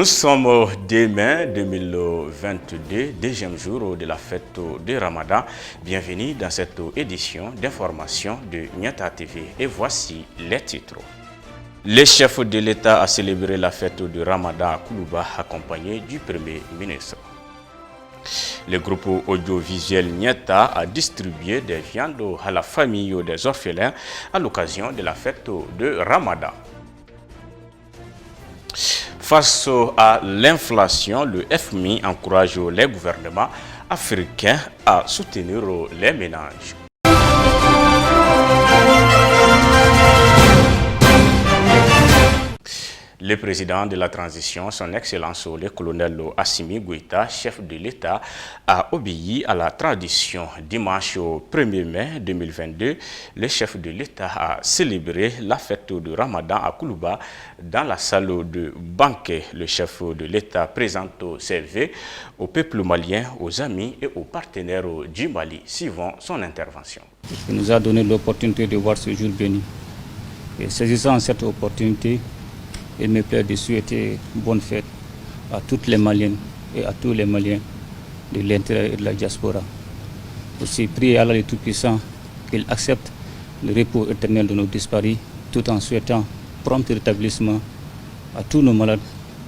Nous sommes demain 2022, deuxième jour de la fête de Ramadan. Bienvenue dans cette édition d'information de Niata TV. Et voici les titres. Le chef de l'État a célébré la fête de Ramadan à Koulouba, accompagné du Premier ministre. Le groupe audiovisuel Niata a distribué des viandes à la famille des orphelins à l'occasion de la fête de Ramadan. Face à l'inflation, le FMI encourage les gouvernements africains à soutenir les ménages. Le président de la transition, son Excellence le colonel Assimi Goïta, chef de l'État, a obéi à la tradition. Dimanche 1er mai 2022, le chef de l'État a célébré la fête de Ramadan à Koulouba dans la salle de banquet. Le chef de l'État présente ses vœux au peuple malien, aux amis et aux partenaires du Mali. Suivant son intervention. Il nous a donné l'opportunité de voir ce jour béni. Et saisissant cette opportunité, il me plaît de souhaiter bonne fête à toutes les Maliennes et à tous les Maliens de l'intérieur et de la diaspora. Aussi, prier Allah le Tout-Puissant qu'il accepte le repos éternel de nos disparus, tout en souhaitant prompt rétablissement à tous nos malades,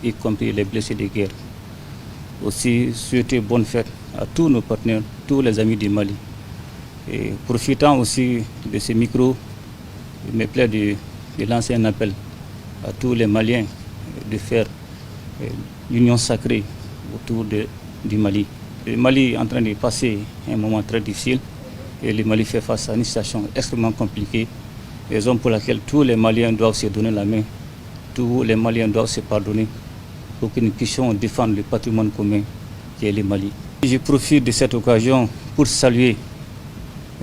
y compris les blessés de guerre. Aussi, souhaiter bonne fête à tous nos partenaires, tous les amis du Mali. Et profitant aussi de ce micro, il me plaît de lancer un appel à tous les Maliens de faire l'union sacrée autour du Mali. Le Mali est en train de passer un moment très difficile et le Mali fait face à une situation extrêmement compliquée, raison pour laquelle tous les Maliens doivent se donner la main, tous les Maliens doivent se pardonner pour que nous puissions défendre le patrimoine commun qui est le Mali. Je profite de cette occasion pour saluer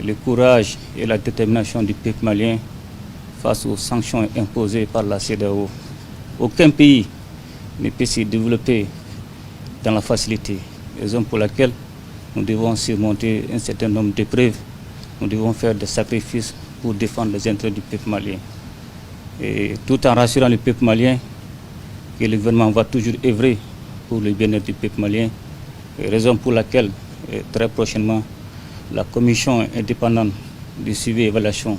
le courage et la détermination du peuple malien face aux sanctions imposées par la CEDEAO. Aucun pays ne peut se développer dans la facilité, raison pour laquelle nous devons surmonter un certain nombre d'épreuves, nous devons faire des sacrifices pour défendre les intérêts du peuple malien. Et tout en rassurant le peuple malien que le gouvernement va toujours œuvrer pour le bien-être du peuple malien, raison pour laquelle très prochainement la commission indépendante de suivi et évaluation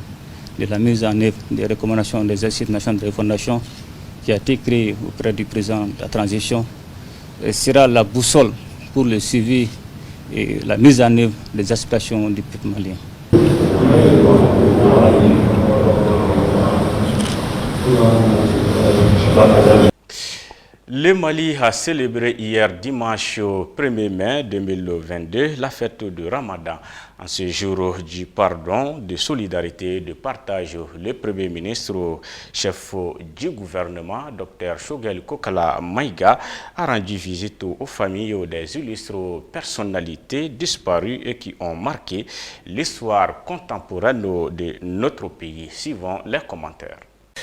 de la mise en œuvre des recommandations des Assises nationales de refondation qui a été créée auprès du président de la transition sera la boussole pour le suivi et la mise en œuvre des aspirations du peuple malien. Le Mali a célébré hier dimanche 1er mai 2022 la fête de Ramadan. En ce jour du pardon, de solidarité et de partage, le Premier ministre, chef du gouvernement, Dr Choguel Kokala Maïga, a rendu visite aux familles des illustres personnalités disparues et qui ont marqué l'histoire contemporaine de notre pays. Suivant les commentaires.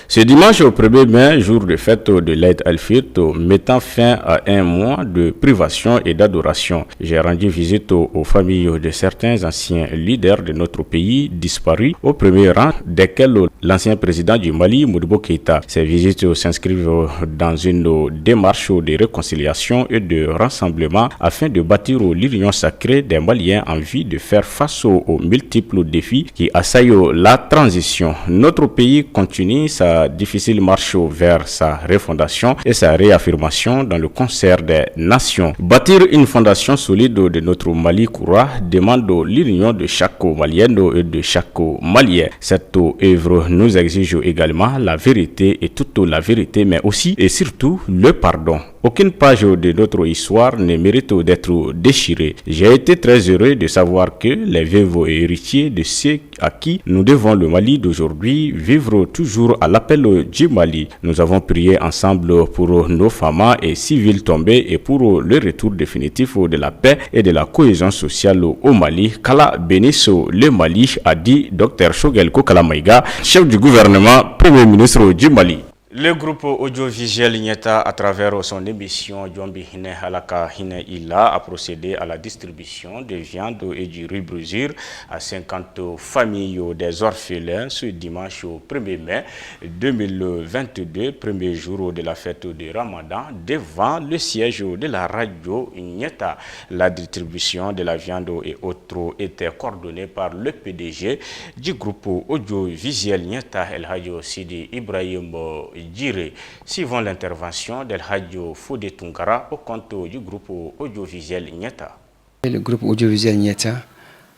Ce dimanche au 1er mai, jour de fête de l'Aïd al-Fitr, mettant fin à un mois de privation et d'adoration, j'ai rendu visite aux familles de certains anciens leaders de notre pays disparus, au premier rang desquels l'ancien président du Mali, Modibo Keïta. Ces visites s'inscrivent dans une démarche de réconciliation et de rassemblement afin de bâtir l'union sacrée des Maliens en vue de faire face aux multiples défis qui assaillent la transition. Notre pays continue sa difficile marche vers sa refondation et sa réaffirmation dans le concert des nations. Bâtir une fondation solide de notre Mali courant demande l'union de chaque Malienne et de chaque Malien. Cette œuvre nous exige également la vérité et toute la vérité, mais aussi et surtout le pardon. Aucune page de notre histoire ne mérite d'être déchirée. J'ai été très heureux de savoir que les veuves et héritiers de ceux à qui nous devons le Mali d'aujourd'hui vivent toujours à l'appel du Mali. Nous avons prié ensemble pour nos femmes et civils tombés et pour le retour définitif de la paix et de la cohésion sociale au Mali. Qu'Allah bénisse le Mali, a dit Dr Choguel Kokala Maïga, chef du gouvernement, Premier ministre du Mali. Le groupe audiovisuel Nieta, à travers son émission Djombi Hine Halaka Hine Ila, a procédé à la distribution de viande et du riz brûlure à 50 familles des orphelins ce dimanche 1er mai 2022, premier jour de la fête de Ramadan, devant le siège de la radio Nieta. La distribution de la viande et autres était coordonnée par le PDG du groupe audiovisuel Nieta, El Hadjo Sidi Ibrahim Djire, suivant l'intervention d'El Hadjo Fodé Tungara au compte du groupe audiovisuel Nieta. Le groupe audiovisuel Nieta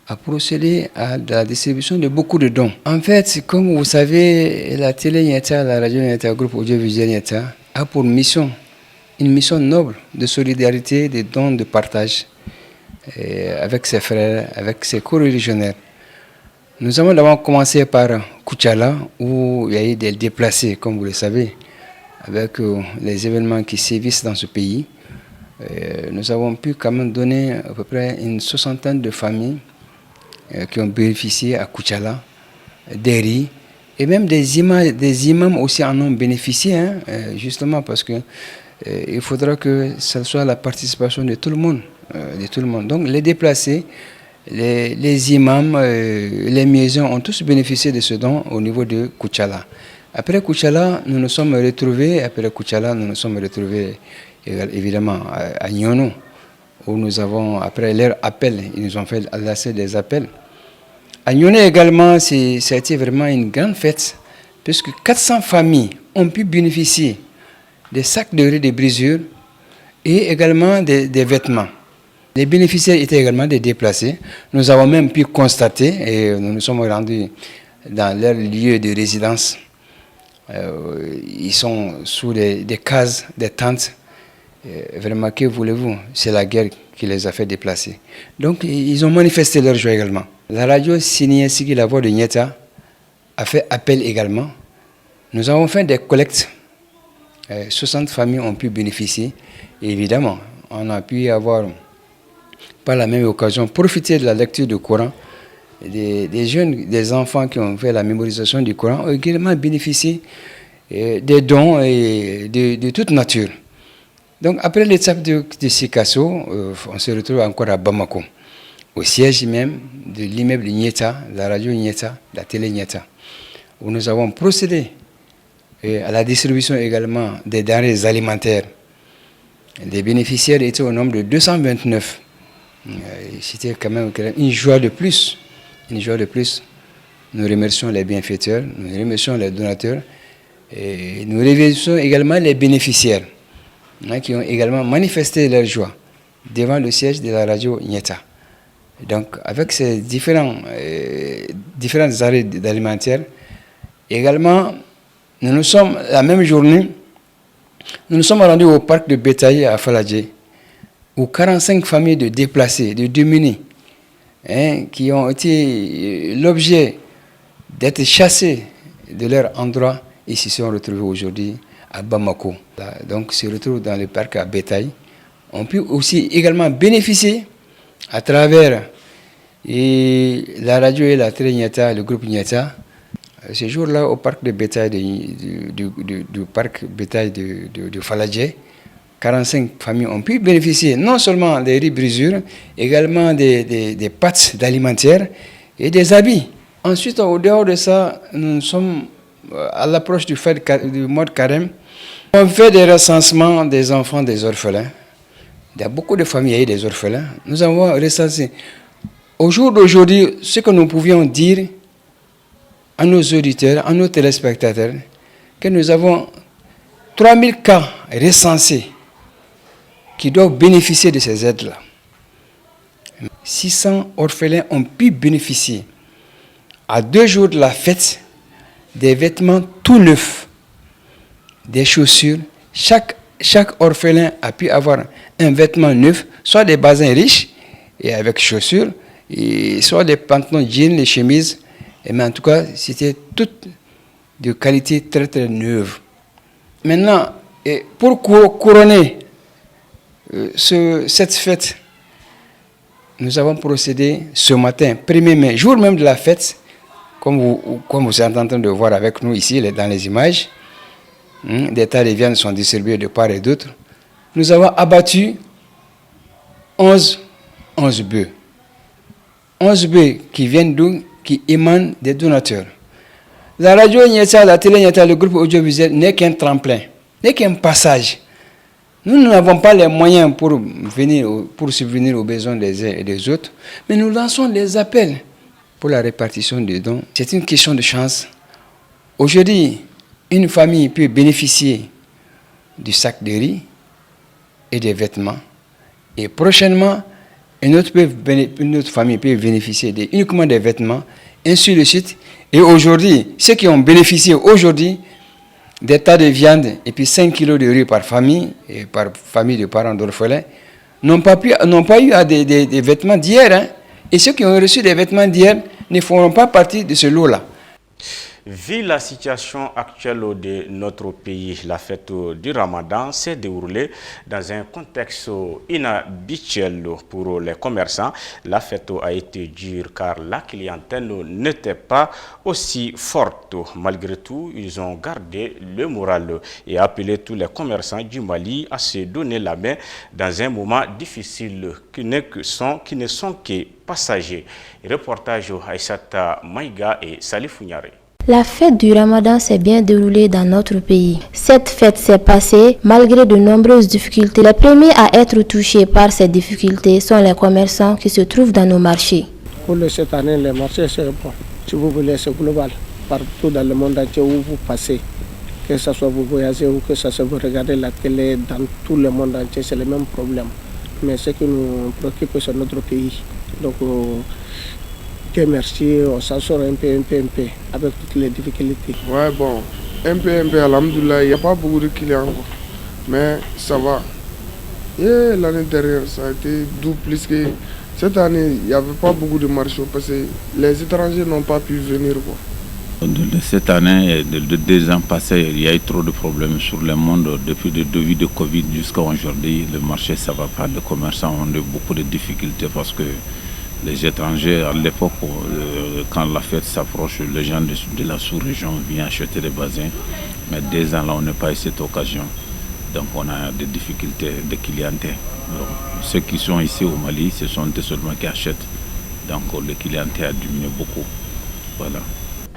a procédé à la distribution de beaucoup de dons. En fait, comme vous savez, la télé Nieta, la radio Nieta, le groupe audiovisuel Nieta a pour mission, une mission noble de solidarité, de dons, de partage avec ses frères, avec ses co-religionnaires. Nous avons d'abord commencé par Kouchala, où il y a eu des déplacés, comme vous le savez, avec les événements qui sévissent dans ce pays. Nous avons pu quand même donner à peu près une 60aine de familles qui ont bénéficié à Kouchala, des riz, et même des imams aussi en ont bénéficié, justement parce que il faudra que ce soit la participation de tout le monde. Donc les déplacés, les imams, les muezzins ont tous bénéficié de ce don au niveau de Kouchala. Après Kouchala, nous nous sommes retrouvés évidemment à Nyono, où nous avons, après leur appel, ils nous ont fait adresser des appels. À Nyono également, ça a été vraiment une grande fête, puisque 400 familles ont pu bénéficier des sacs de riz, des brisures et également des vêtements. Les bénéficiaires étaient également des déplacés. Nous avons même pu constater, et nous nous sommes rendus dans leur lieu de résidence, ils sont sous des cases, des tentes. Vraiment, que voulez-vous? C'est la guerre qui les a fait déplacer. Donc, ils ont manifesté leur joie également. La radio Signe Sigi, la voix de Nieta, a fait appel également. Nous avons fait des collectes. 60 familles ont pu bénéficier. Et évidemment, on a pu avoir, par la même occasion, profiter de la lecture du Coran. Des jeunes, des enfants qui ont fait la mémorisation du Coran ont également bénéficié des dons et de toute nature. Donc, après l'étape de Sikasso, on se retrouve encore à Bamako, au siège même de l'immeuble Nieta, la radio Nieta, la télé Nieta, où nous avons procédé à la distribution également des denrées alimentaires. Les bénéficiaires étaient au nombre de 229. C'était quand même une joie de plus. Une joie de plus. Nous remercions les bienfaiteurs, nous remercions les donateurs et nous remercions également les bénéficiaires qui ont également manifesté leur joie devant le siège de la radio Nieta. Donc, avec ces différentes arrêts alimentaires, également, la même journée, nous nous sommes rendus au parc de bétail à Faladje, où 45 familles de déplacés, de démunis, qui ont été l'objet d'être chassés de leur endroit, ils se sont retrouvés aujourd'hui à Bamako. Donc, se retrouvent dans le parc à bétail. On peut aussi également bénéficier à travers la radio et la télé Nieta, le groupe Nieta. Ce jour-là, au parc de bétail du parc bétail de Faladje, 45 familles ont pu bénéficier non seulement des riz brisures, également des pâtes alimentaires et des habits. Ensuite, au dehors de ça, nous sommes à l'approche du mois de carême. On fait des recensements des enfants des orphelins. Il y a beaucoup de familles des orphelins. Nous avons recensé. Au jour d'aujourd'hui, ce que nous pouvions dire à nos auditeurs, à nos téléspectateurs, que nous avons 3000 cas recensés qui doivent bénéficier de ces aides-là. 600 orphelins ont pu bénéficier, à 2 jours de la fête, des vêtements tout neufs, des chaussures. Chaque orphelin a pu avoir un vêtement neuf, soit des basins riches et avec chaussures, et soit des pantalons jeans, les chemises. Mais en tout cas, c'était tout de qualité très très neuve. Maintenant, pour couronner cette fête, nous avons procédé ce matin, 1er mai, jour même de la fête, comme vous êtes en train de voir avec nous ici dans les images. des tas de viande sont distribués de part et d'autre. Nous avons abattu 11 bœufs. 11 bœufs qui viennent d'où? Qui émanent des donateurs. La radio Nyeta, la télé Nyeta, le groupe audiovisuel n'est qu'un tremplin, n'est qu'un passage. Nous n'avons pas les moyens pour subvenir aux besoins des uns et des autres, mais nous lançons des appels pour la répartition des dons. C'est une question de chance. Aujourd'hui, une famille peut bénéficier du sac de riz et des vêtements. Et prochainement, une autre famille peut bénéficier uniquement des vêtements, ainsi de suite. Et aujourd'hui, ceux qui ont bénéficié aujourd'hui des tas de viande et puis 5 kilos de riz par famille, et par famille de parents d'orphelins, n'ont pas eu des vêtements d'hier. Hein. Et ceux qui ont reçu des vêtements d'hier ne feront pas partie de ce lot-là. Vu la situation actuelle de notre pays, la fête du Ramadan s'est déroulée dans un contexte inhabituel pour les commerçants. La fête a été dure car la clientèle n'était pas aussi forte. Malgré tout, ils ont gardé le moral et appelé tous les commerçants du Mali à se donner la main dans un moment difficile qui ne sont que passagers. Reportage Aïssata Maïga et Salif Fougnare. La fête du Ramadan s'est bien déroulée dans notre pays. Cette fête s'est passée malgré de nombreuses difficultés. Les premiers à être touchés par ces difficultés sont les commerçants qui se trouvent dans nos marchés. Pour cette année, les marchés, c'est bon. Si vous voulez, c'est global. Partout dans le monde entier où vous passez, que ce soit vous voyagez ou que ce soit vous regardez la télé, dans tout le monde entier, c'est le même problème. Mais ce qui nous préoccupe, c'est notre pays. Donc, Dieu merci, on s'en sort un peu, avec toutes les difficultés. Ouais, bon, un peu, alhamdoulilah, il n'y a pas beaucoup de clients, mais ça va. Et l'année dernière, ça a été doux plus que... Cette année, il n'y avait pas beaucoup de marchés parce que les étrangers n'ont pas pu venir, quoi. Cette année, de 2 ans passés, il y a eu trop de problèmes sur le monde. Depuis le début de Covid jusqu'à aujourd'hui, le marché, ça ne va pas. Les commerçants ont beaucoup de difficultés parce que les étrangers, à l'époque, quand la fête s'approche, les gens de la sous-région viennent acheter des basins. Mais 2 ans là, on n'a pas eu cette occasion. Donc on a des difficultés de clientèle. Donc, ceux qui sont ici au Mali, ce sont des seulement qui achètent. Donc le clientèle a diminué beaucoup. Voilà.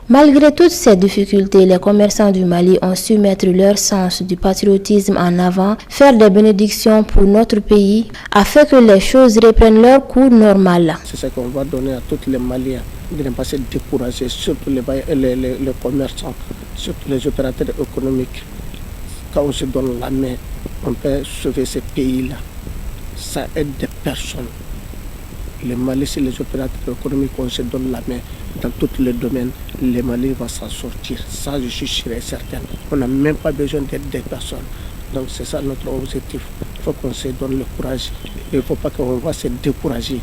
Malgré toutes ces difficultés, les commerçants du Mali ont su mettre leur sens du patriotisme en avant, faire des bénédictions pour notre pays, afin que les choses reprennent leur cours normal. C'est ce qu'on va donner à tous les Maliens, de ne pas se décourager, surtout les commerçants, surtout les opérateurs économiques. Quand on se donne la main, on peut sauver ce pays-là. Ça aide des personnes. Le Mali, c'est les opérateurs économiques, on se donne la main dans tous les domaines, le Mali va s'en sortir. Ça, je suis sûr et certain. On n'a même pas besoin d'aide des personnes. Donc c'est ça notre objectif. Il faut qu'on se donne le courage. Il ne faut pas qu'on va se décourager.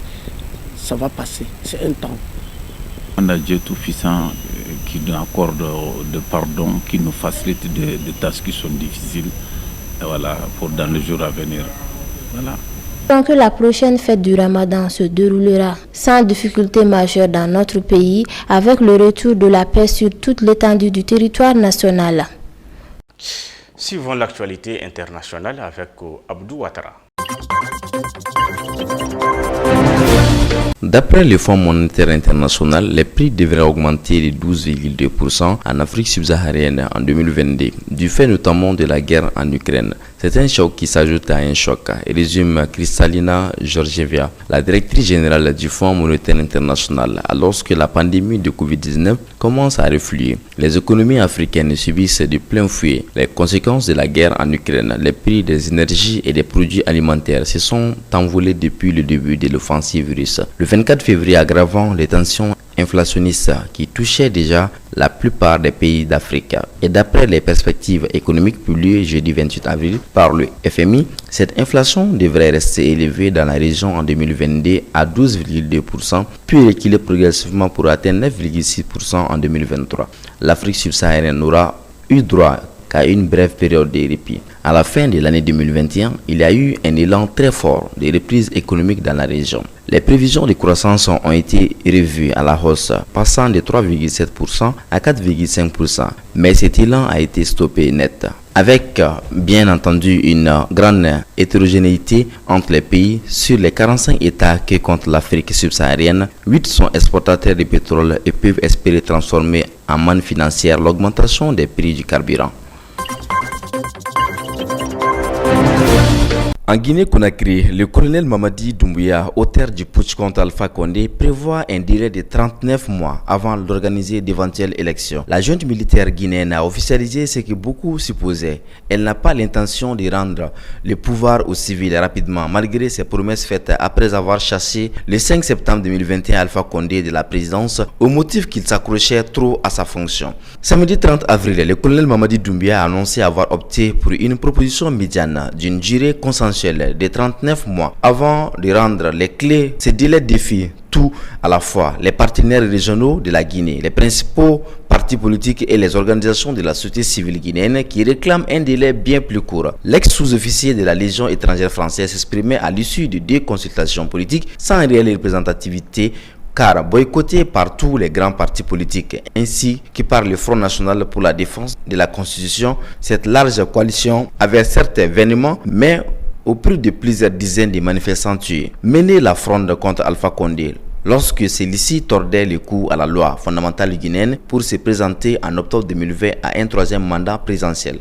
Ça va passer, c'est un temps. On a Dieu Tout-Puissant qui nous accorde de pardon, qui nous facilite des tâches qui sont difficiles. Et voilà, pour dans les jours à venir. Voilà. Tant que la prochaine fête du Ramadan se déroulera sans difficulté majeure dans notre pays, avec le retour de la paix sur toute l'étendue du territoire national. Suivons l'actualité internationale avec Abdou Ouattara. D'après le Fonds monétaire international, les prix devraient augmenter de 12,2% en Afrique subsaharienne en 2022, du fait notamment de la guerre en Ukraine. C'est un choc qui s'ajoute à un choc, résume Kristalina Georgieva, la directrice générale du Fonds monétaire international. Alors que la pandémie de Covid-19 commence à refluer, les économies africaines subissent de plein fouet les conséquences de la guerre en Ukraine. Les prix des énergies et des produits alimentaires se sont envolés depuis le début de l'offensive russe. Le 24 février, aggravant les tensions inflationnistes qui touchaient déjà la plupart des pays d'Afrique. Et d'après les perspectives économiques publiées jeudi 28 avril par le FMI, cette inflation devrait rester élevée dans la région en 2022 à 12,2%, puis reculer progressivement pour atteindre 9,6% en 2023. L'Afrique subsaharienne n'aura eu droit qu'à une brève période de répit. À la fin de l'année 2021, il y a eu un élan très fort de reprise économique dans la région. Les prévisions de croissance ont été revues à la hausse, passant de 3,7% à 4,5%. Mais cet élan a été stoppé net, avec bien entendu une grande hétérogénéité entre les pays. Sur les 45 États que compte l'Afrique subsaharienne, 8 sont exportateurs de pétrole et peuvent espérer transformer en manne financière l'augmentation des prix du carburant. En Guinée-Conakry, le colonel Mamadi Doumbouya, auteur du putsch contre Alpha Condé, prévoit un délai de 39 mois avant d'organiser d'éventuelles élections. La junte militaire guinéenne a officialisé ce que beaucoup supposaient. Elle n'a pas l'intention de rendre le pouvoir aux civils rapidement, malgré ses promesses faites après avoir chassé le 5 septembre 2021 Alpha Condé de la présidence au motif qu'il s'accrochait trop à sa fonction. Samedi 30 avril, le colonel Mamadi Doumbouya a annoncé avoir opté pour une proposition médiane d'une durée consensuelle de 39 mois avant de rendre les clés. Ce délai défie tout à la fois les partenaires régionaux de la Guinée, les principaux partis politiques et les organisations de la société civile guinéenne qui réclament un délai bien plus court. L'ex-sous-officier de la Légion étrangère française s'exprimait à l'issue de 2 consultations politiques sans réelle représentativité, car boycotté par tous les grands partis politiques ainsi que par le Front National pour la défense de la Constitution. Cette large coalition avait certes vainement, mais au prix de plusieurs dizaines de manifestants tués, mené la fronde contre Alpha Condé lorsque celui-ci tordait le cou à la loi fondamentale guinéenne pour se présenter en octobre 2020 à un 3e mandat présidentiel.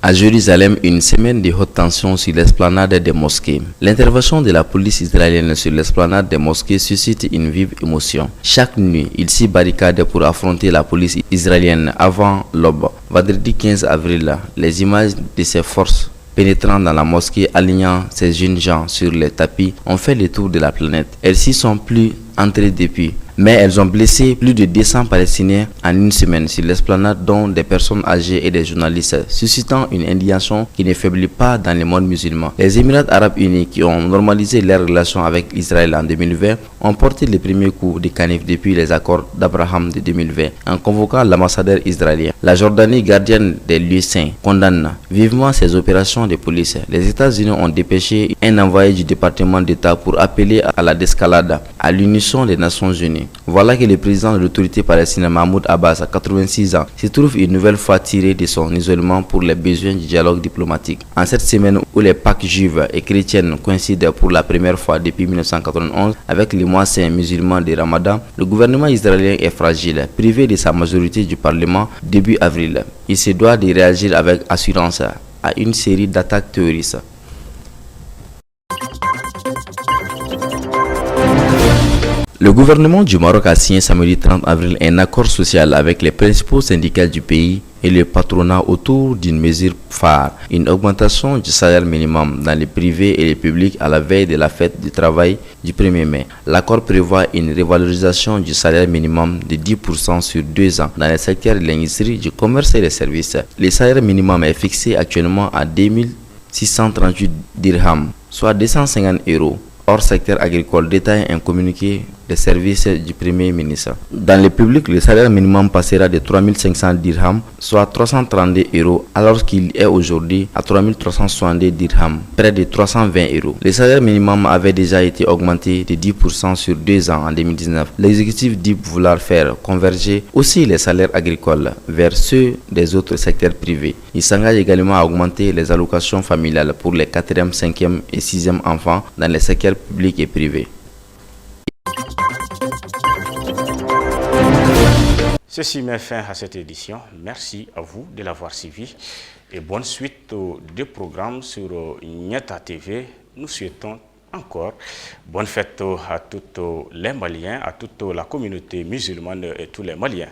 À Jérusalem, une semaine de haute tension sur l'esplanade des mosquées. L'intervention de la police israélienne sur l'esplanade des mosquées suscite une vive émotion. Chaque nuit, ils s'y barricadent pour affronter la police israélienne avant l'aube. Vendredi 15 avril, les images de ces forces pénétrant dans la mosquée, alignant ces jeunes gens sur les tapis, ont fait le tour de la planète. Elles s'y sont plus entrées depuis, mais elles ont blessé plus de 200 Palestiniens en une semaine sur l'esplanade, dont des personnes âgées et des journalistes, suscitant une indignation qui ne faiblit pas dans le monde musulman. Les Émirats arabes unis, qui ont normalisé leurs relations avec Israël en 2020, ont porté les premiers coups de canif depuis les accords d'Abraham de 2020 en convoquant l'ambassadeur israélien. La Jordanie, gardienne des lieux saints, condamne vivement ces opérations de police. Les États-Unis ont dépêché un envoyé du département d'État pour appeler à la désescalade à l'unisson des Nations Unies. Voilà que le président de l'autorité palestinienne Mahmoud Abbas, à 86 ans, se trouve une nouvelle fois tiré de son isolement pour les besoins du dialogue diplomatique. En cette semaine où les Pâques juives et chrétiennes coïncident pour la première fois depuis 1991 avec les mois saints musulmans de Ramadan, le gouvernement israélien est fragile, privé de sa majorité du Parlement début avril. Il se doit de réagir avec assurance à une série d'attaques terroristes. Le gouvernement du Maroc a signé samedi 30 avril un accord social avec les principaux syndicats du pays et le patronat autour d'une mesure phare, une augmentation du salaire minimum dans le privé et le public à la veille de la fête du travail du 1er mai. L'accord prévoit une revalorisation du salaire minimum de 10% sur 2 ans dans les secteurs de l'industrie, du commerce et des services. Le salaire minimum est fixé actuellement à 2638 dirhams, soit 250 €. Hors secteur agricole, détaille un communiqué des services du Premier ministre. Dans le public, le salaire minimum passera de 3500 dirhams, soit 332 €, alors qu'il est aujourd'hui à 3362 dirhams, près de 320 €. Le salaire minimum avait déjà été augmenté de 10% sur 2 ans en 2019. L'exécutif dit vouloir faire converger aussi les salaires agricoles vers ceux des autres secteurs privés. Il s'engage également à augmenter les allocations familiales pour les 4e, 5e et 6e enfants dans les secteurs publics et privés. Ceci met fin à cette édition. Merci à vous de l'avoir suivi et bonne suite aux 2 programmes sur Nieta TV. Nous souhaitons encore bonne fête à tous les Maliens, à toute la communauté musulmane et tous les Maliens.